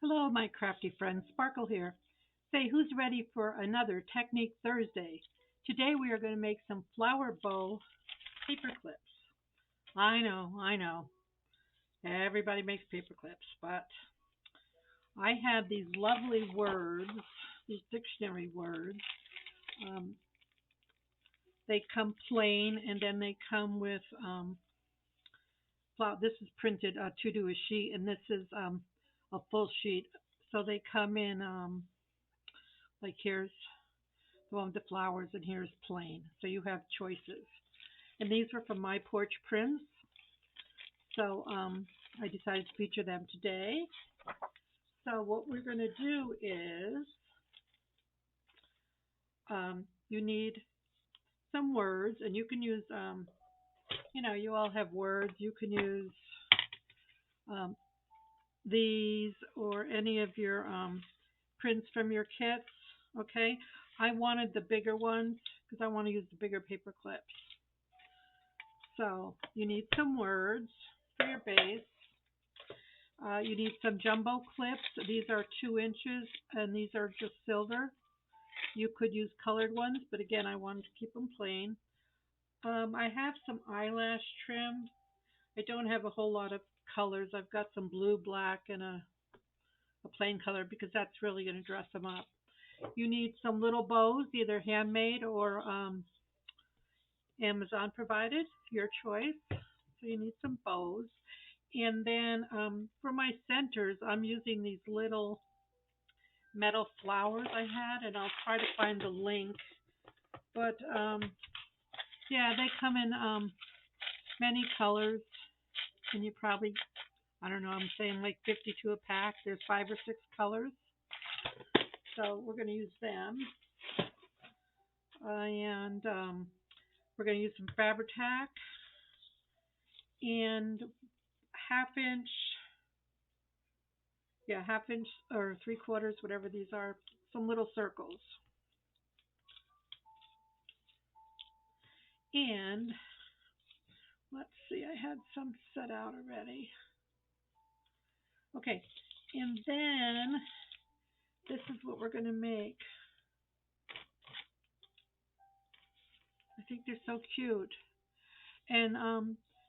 Hello, my crafty friends. Sparkle here. Say, who's ready for another Technique Thursday? Today we are going to make some flower bow paper clips. I know. Everybody makes paper clips, but I have these lovely words, these dictionary words. Um, they come plain, and then they come with This is printed to do a sheet, and this is a full sheet. So they come in like here's the one with the flowers, and here's plain. So you have choices. And these were from myporchprints. So I decided to feature them today. So what we're going to do is you need some words, and you can use, you all have words. You can use um, these or any of your prints from your kits. Okay, I wanted the bigger ones because I want to use the bigger paper clips. So you need some words for your base. You need some jumbo clips. These are 2 inches and these are just silver. You could use colored ones, but again, I wanted to keep them plain. I have some eyelash trim. I don't have a whole lot of colors. I've got some blue, black, and a plain color because that's really going to dress them up. You need some little bows, either handmade or Amazon provided, your choice. So you need some bows. And then for my centers, I'm using these little metal flowers I had, and I'll try to find the link. But yeah, they come in many colors, and you probably, I don't know, I'm saying like 52 a pack. There's 5 or 6 colors. So we're going to use them. And we're going to use some Fabri-Tac and half-inch, yeah, half-inch or 3/4, whatever these are, some little circles. And let's see, I had some set out already. Okay, and then this is what we're going to make. I think they're so cute. And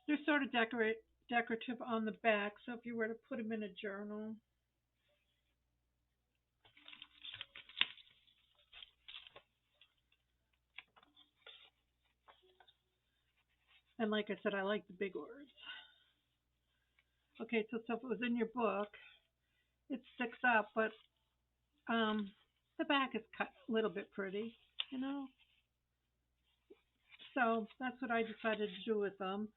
they're sort of decorative on the back, so if you were to put them in a journal. And like I said, I like the big words. Okay, so if it was in your book, it sticks up, but the back is cut a little bit pretty, you know. So that's what I decided to do with them.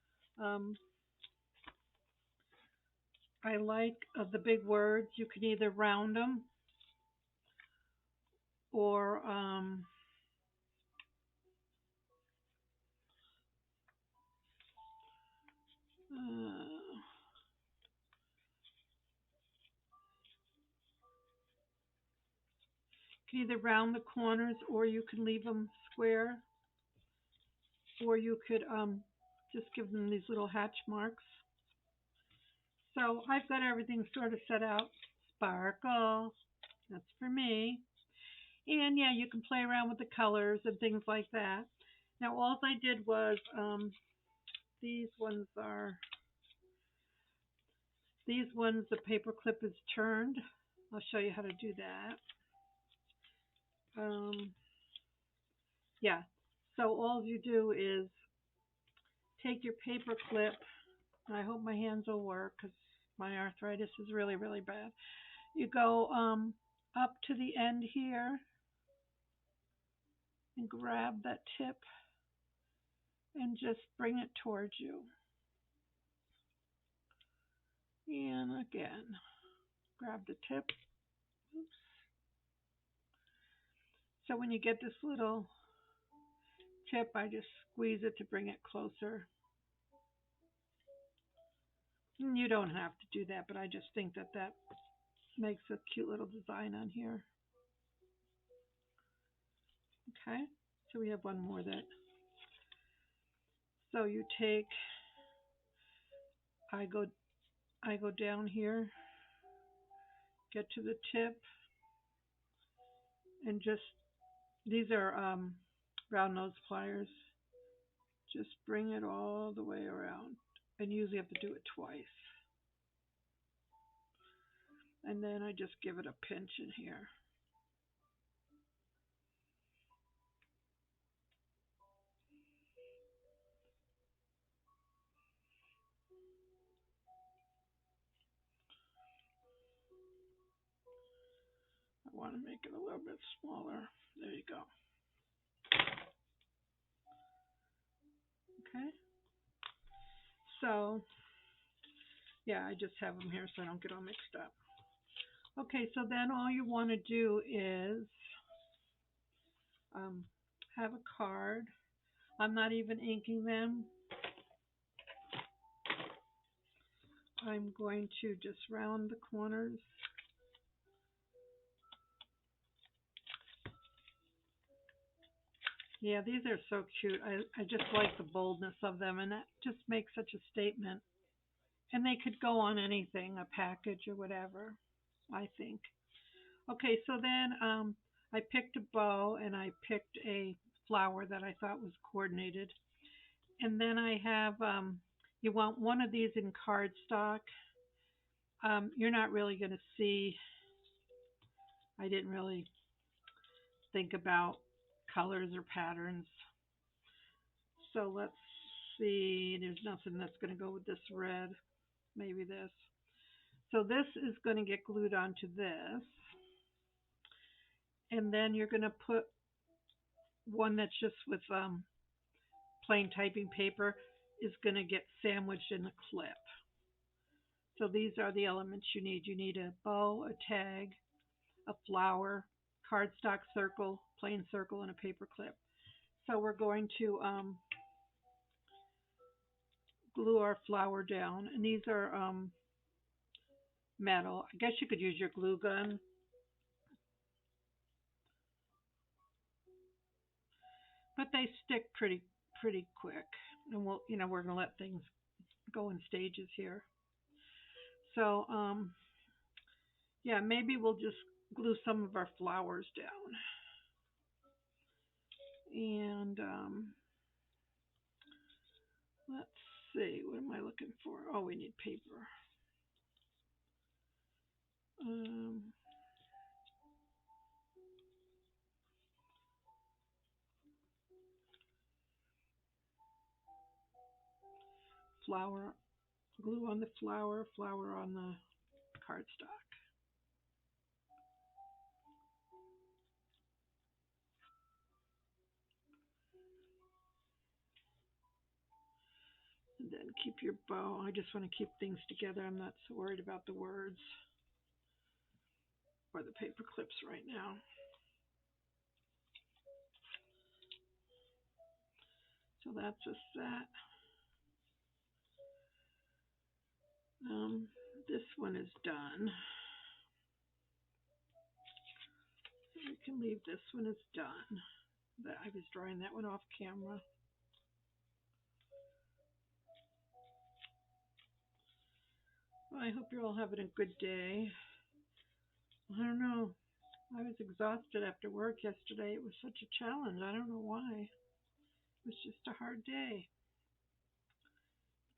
Um, I like the big words. You can either round them or uh, you can either round the corners or you can leave them square, or you could just give them these little hatch marks. So I've got everything sort of set out. Sparkle, that's for me. And yeah, you can play around with the colors and things like that. Now all I did was these ones are the paper clip is turned. I'll show you how to do that. Um, yeah. So all you do is take your paper clip. I hope my hands will work because my arthritis is really, really bad. You go up to the end here and grab that tip and just bring it towards you. And again, grab the tip. Oops. So when you get this little tip, I just squeeze it to bring it closer. And you don't have to do that, but I just think that that makes a cute little design on here. Okay, so we have one more that. So you take, I go down here get to the tip, and just, these are round nose pliers. Just bring it all the way around. And you usually have to do it twice. And then I just give it a pinch in here. I want to make it a little bit smaller. There you go. Okay. So, yeah, I just have them here so I don't get all mixed up. Okay, so then all you want to do is have a card. I'm not even inking them. I'm going to just round the corners. Yeah, these are so cute. I just like the boldness of them, and that just makes such a statement. And they could go on anything, a package or whatever, I think. Okay, so then I picked a bow and I picked a flower that I thought was coordinated. And then I have, you want one of these in cardstock. You're not really going to see, I didn't really think about colors or patterns. So let's see, there's nothing that's going to go with this red, maybe this. So this is going to get glued onto this. And then you're going to put one that's just with plain typing paper is going to get sandwiched in the clip. So these are the elements you need. You need a bow, a tag, a flower, cardstock circle, plain circle, and a paper clip. So we're going to glue our flower down, and these are metal. I guess you could use your glue gun. But they stick pretty quick. And we're going to let things go in stages here. So, yeah, maybe we'll just glue some of our flowers down. And let's see, what am I looking for? Oh, we need paper. Flower, glue on the flower, flower on the cardstock. And then keep your bow. I just want to keep things together. I'm not so worried about the words or the paper clips right now. So that's just that. This one is done. We can leave this one as done. I was drawing that one off camera. Well, I hope you're all having a good day. I don't know. I was exhausted after work yesterday. It was such a challenge. I don't know why. It was just a hard day.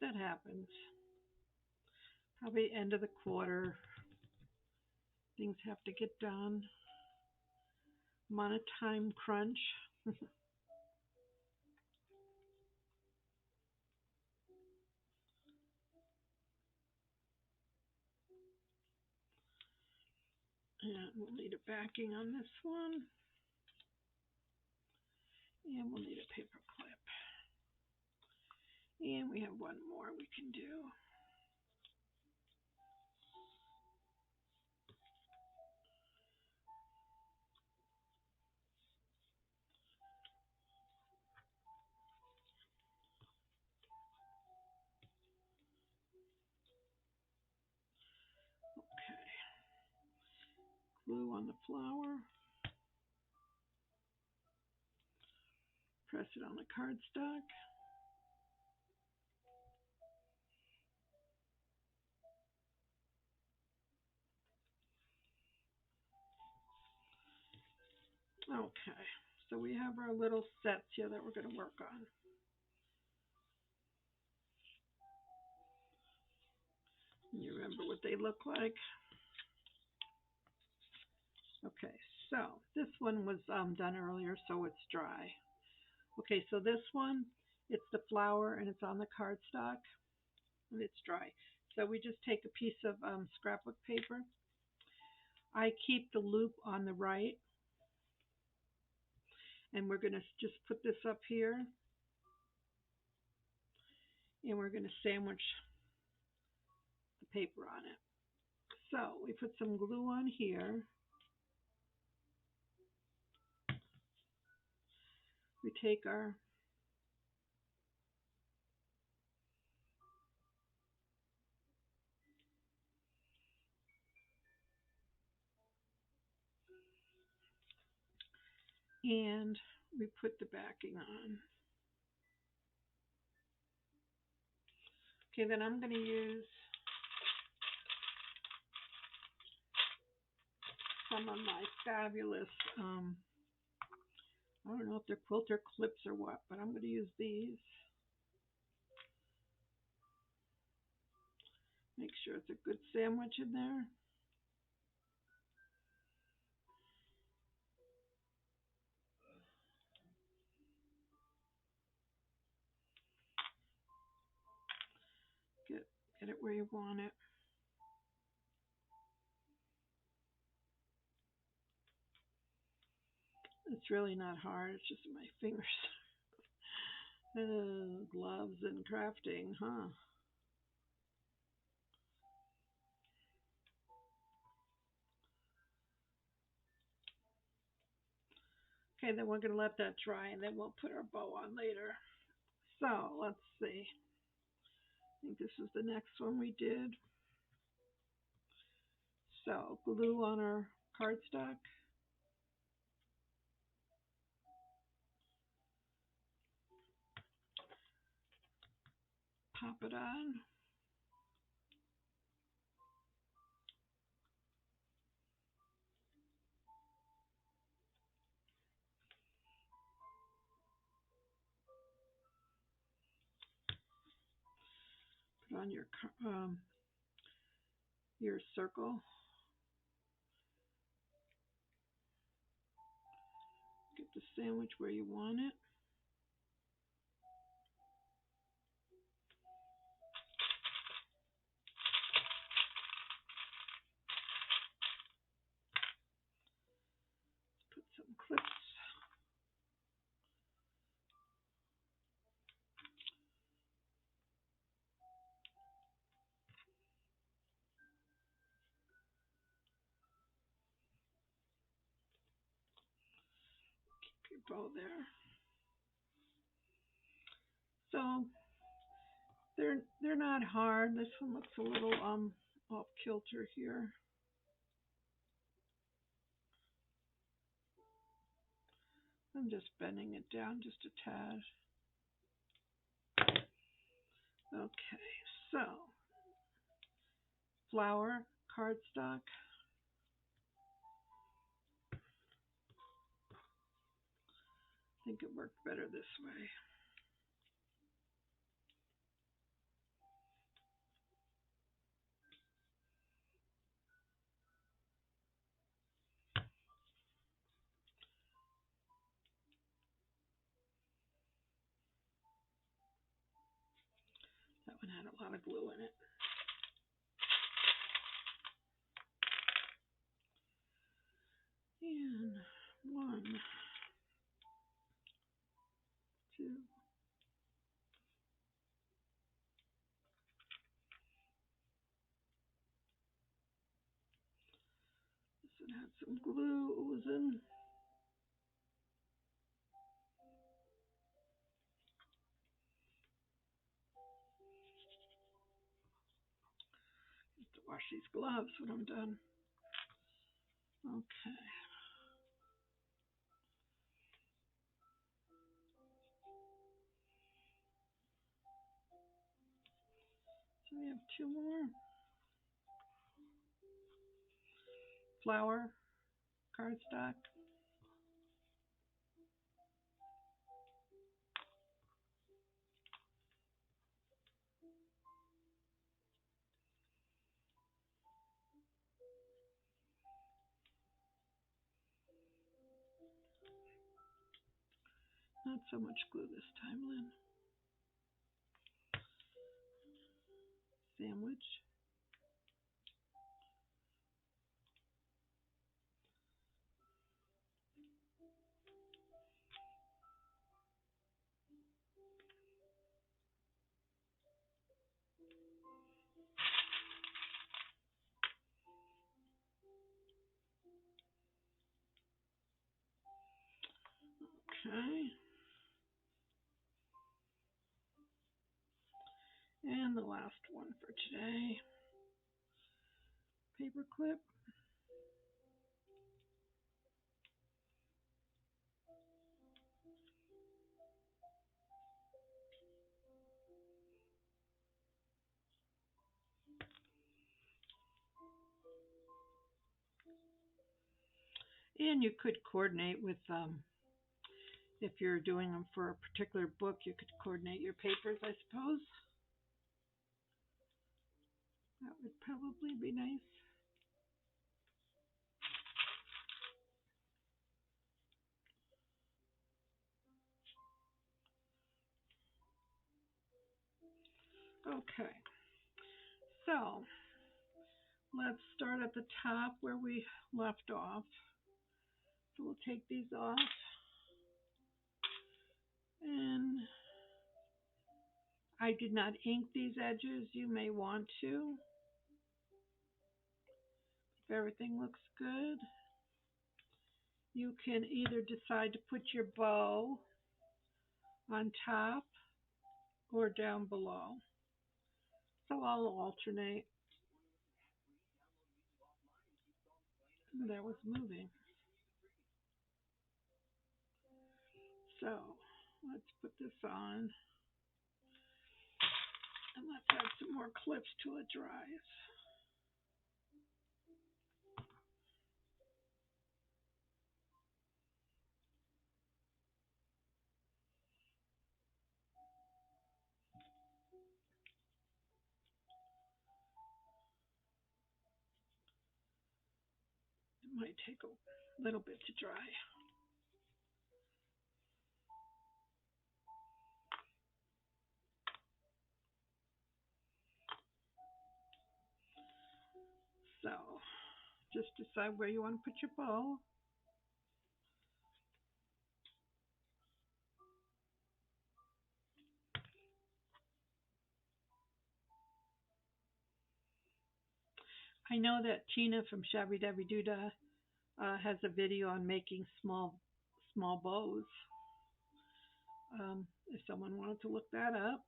That happens. Probably end of the quarter. Things have to get done. I'm on a time crunch. And we'll need a backing on this one. And we'll need a paper clip. And we have one more we can do. Okay. Glue on the flower. Press it on the cardstock. Okay, so we have our little sets here that we're going to work on. You remember what they look like? Okay, so this one was done earlier, so it's dry. Okay, so this one, it's the flower and it's on the cardstock and it's dry. So we just take a piece of scrapbook paper. I keep the loop on the right, and we're going to just put this up here, and we're going to sandwich the paper on it. So we put some glue on here. We take our and we put the backing on. Okay, then I'm going to use some of my fabulous, I don't know if they're quilter clips or what, but I'm going to use these. Make sure it's a good sandwich in there. Get it where you want it. It's really not hard, it's just my fingers. Gloves and crafting, huh? Okay, then we're going to let that dry and then we'll put our bow on later. So let's see. I think this is the next one we did. So glue on our cardstock. Pop it on. Put on your circle. Get the sandwich where you want it. Put some clips. Keep your bow there. So they're not hard. This one looks a little off kilter here. I'm just bending it down just a tad. Okay, so flower, cardstock. I think it worked better this way. That one had a lot of glue in it. And 1, 2, this one had some glue oozing. I have to wash these gloves when I'm done. Okay. So we have 2 more. Flower, cardstock. Not so much glue this time, Lynn. Sandwich. Okay. And the last one for today. Paper clip. And you could coordinate with, if you're doing them for a particular book, you could coordinate your papers, I suppose. That would probably be nice. Okay, so let's start at the top where we left off. So we'll take these off, and I did not ink these edges. You may want to. If everything looks good, you can either decide to put your bow on top or down below. So I'll alternate. That was moving. So let's put this on, and let's add some more clips till it dries. It might take a little bit to dry. So just decide where you want to put your bow. I know that Tina from Shabby Dabby Doodah has a video on making small bows. If someone wanted to look that up.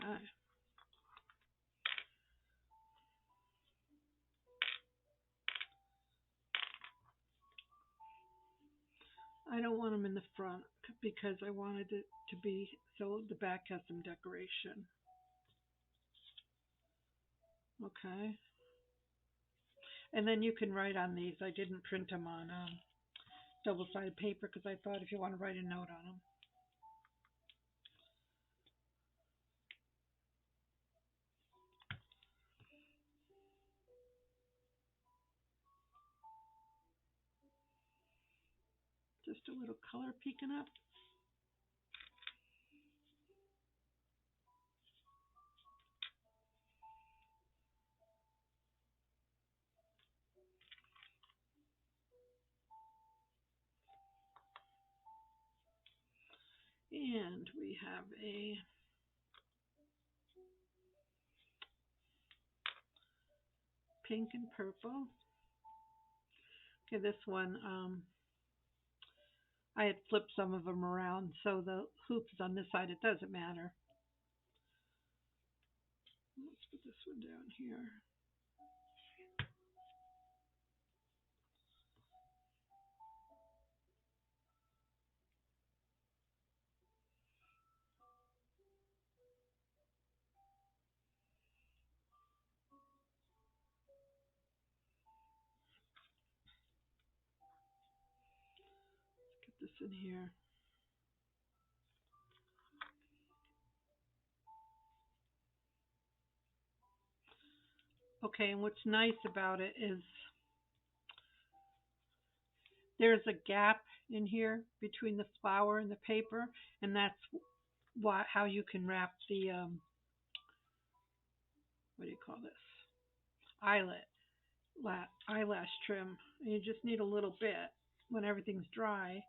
Okay. I don't want them in the front because I wanted it to be so the back has some decoration. Okay. And then you can write on these. I didn't print them on double-sided paper because I thought if you want to write a note on them. Just a little color peeking up. And we have a pink and purple. Okay, this one, I had flipped some of them around, so the hoop is on this side. It doesn't matter. Let's put this one down here. Let's get this in here. Okay, and what's nice about it is there's a gap in here between the flower and the paper, and that's how you can wrap the what do you call this, eyelet eyelash trim. And you just need a little bit when everything's dry,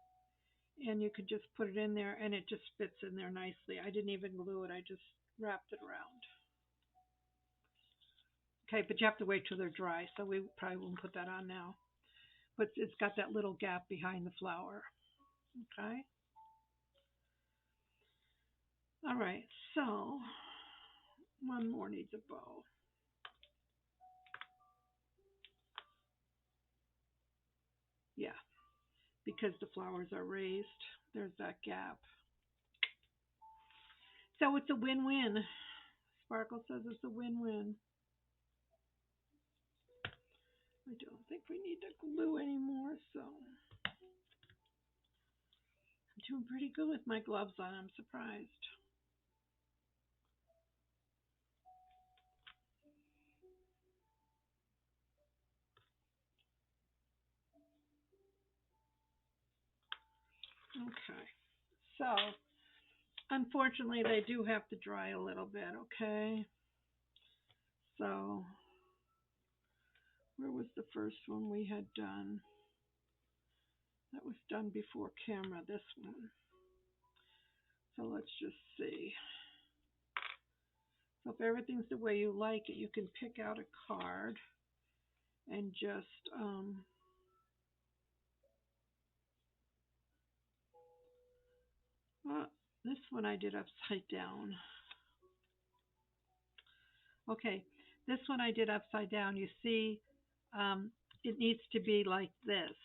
and you could just put it in there, and it just fits in there nicely. I didn't even glue it; I just wrapped it around. Okay, but you have to wait till they're dry, so we probably won't put that on now. But it's got that little gap behind the flower. Okay. All right, so one more needs a bow. Yeah, because the flowers are raised, there's that gap. So it's a win-win. Sparkle says it's a win-win. I don't think we need to glue anymore, so I'm doing pretty good with my gloves on. I'm surprised. Okay, so unfortunately they do have to dry a little bit, okay? So where was the first one we had done? That was done before camera, this one. So let's just see. So if everything's the way you like it, you can pick out a card and just well, this one I did upside down. Okay, this one I did upside down. You see, it needs to be like this.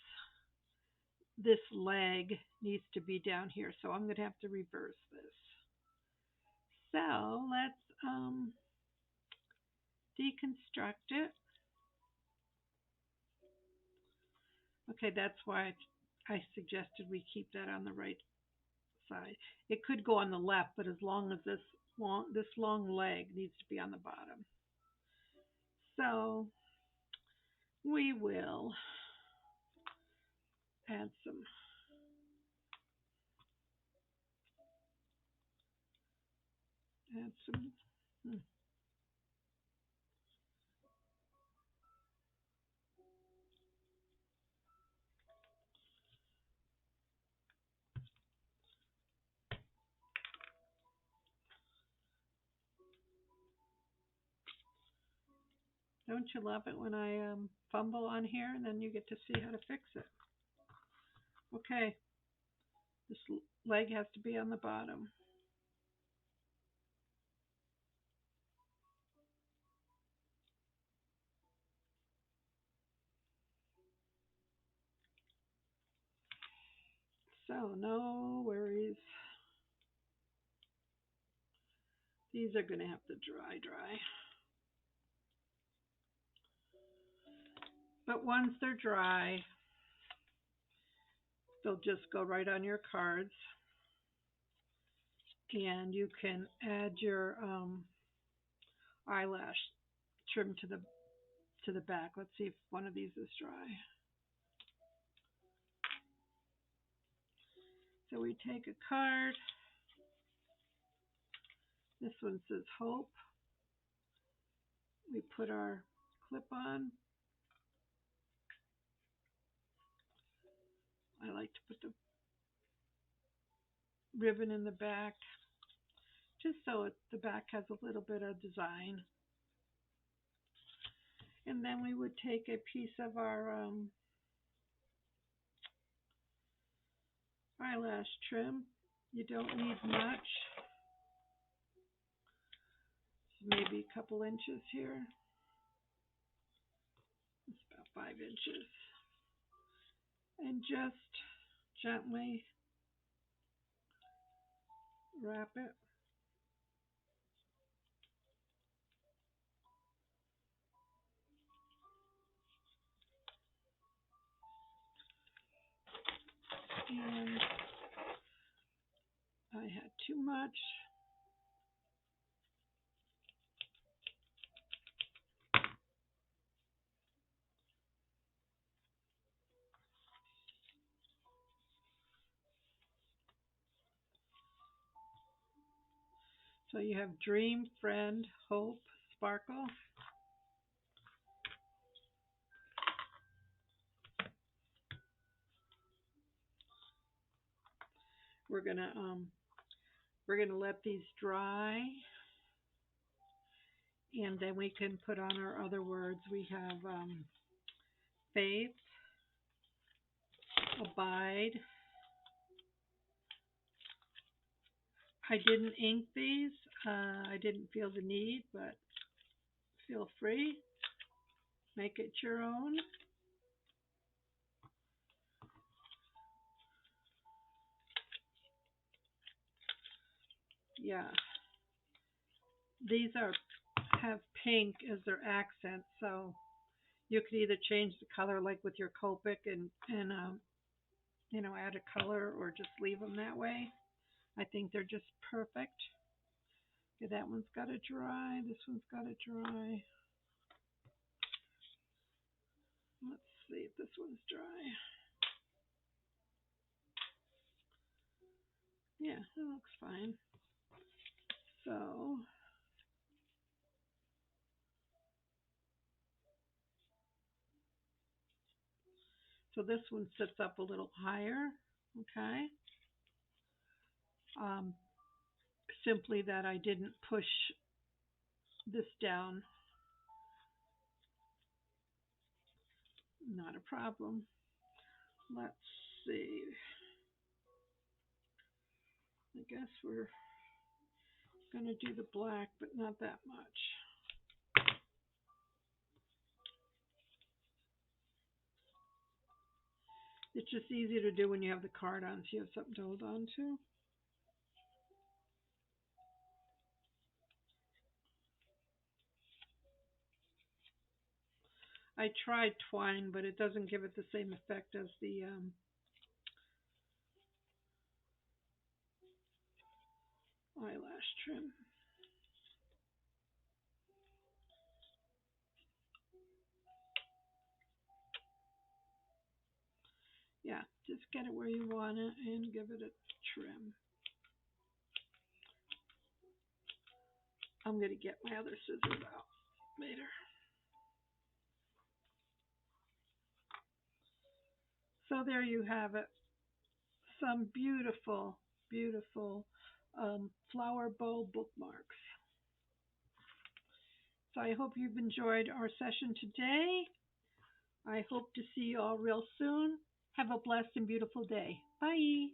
This leg needs to be down here, so I'm going to have to reverse this. So let's deconstruct it. Okay, that's why I suggested we keep that on the right side. It could go on the left, but as long as this long leg needs to be on the bottom. So we will add some add some don't you love it when I fumble on here and then you get to see how to fix it? Okay, this leg has to be on the bottom. So no worries. These are going to have to dry. But once they're dry, they'll just go right on your cards. And you can add your eyelash trim to the back. Let's see if one of these is dry. So we take a card. This one says Hope. We put our clip on. I like to put the ribbon in the back, just so the back has a little bit of design. And then we would take a piece of our eyelash trim. You don't need much, maybe a couple inches here. It's about 5 inches. And just gently wrap it. And I had too much. So you have dream, friend, hope, sparkle. We're gonna um we're gonna let these dry, and then we can put on our other words. We have faith, abide. I didn't ink these. I didn't feel the need, but feel free. Make it your own. Yeah, these have pink as their accent, so you could either change the color like with your Copic and add a color, or just leave them that way. I think they're just perfect. Okay, that one's got to dry. This one's got to dry. Let's see if this one's dry. Yeah, it looks fine. So this one sits up a little higher. Okay. Um, Simply that I didn't push this down. Not a problem. Let's see. I guess we're going to do the black, but not that much. It's just easier to do when you have the card on, so you have something to hold on to. I tried twine, but it doesn't give it the same effect as the eyelash trim. Yeah, just get it where you want it and give it a trim. I'm going to get my other scissors out later. So there you have it. Some beautiful, beautiful flower bow bookmarks. So I hope you've enjoyed our session today. I hope to see you all real soon. Have a blessed and beautiful day. Bye.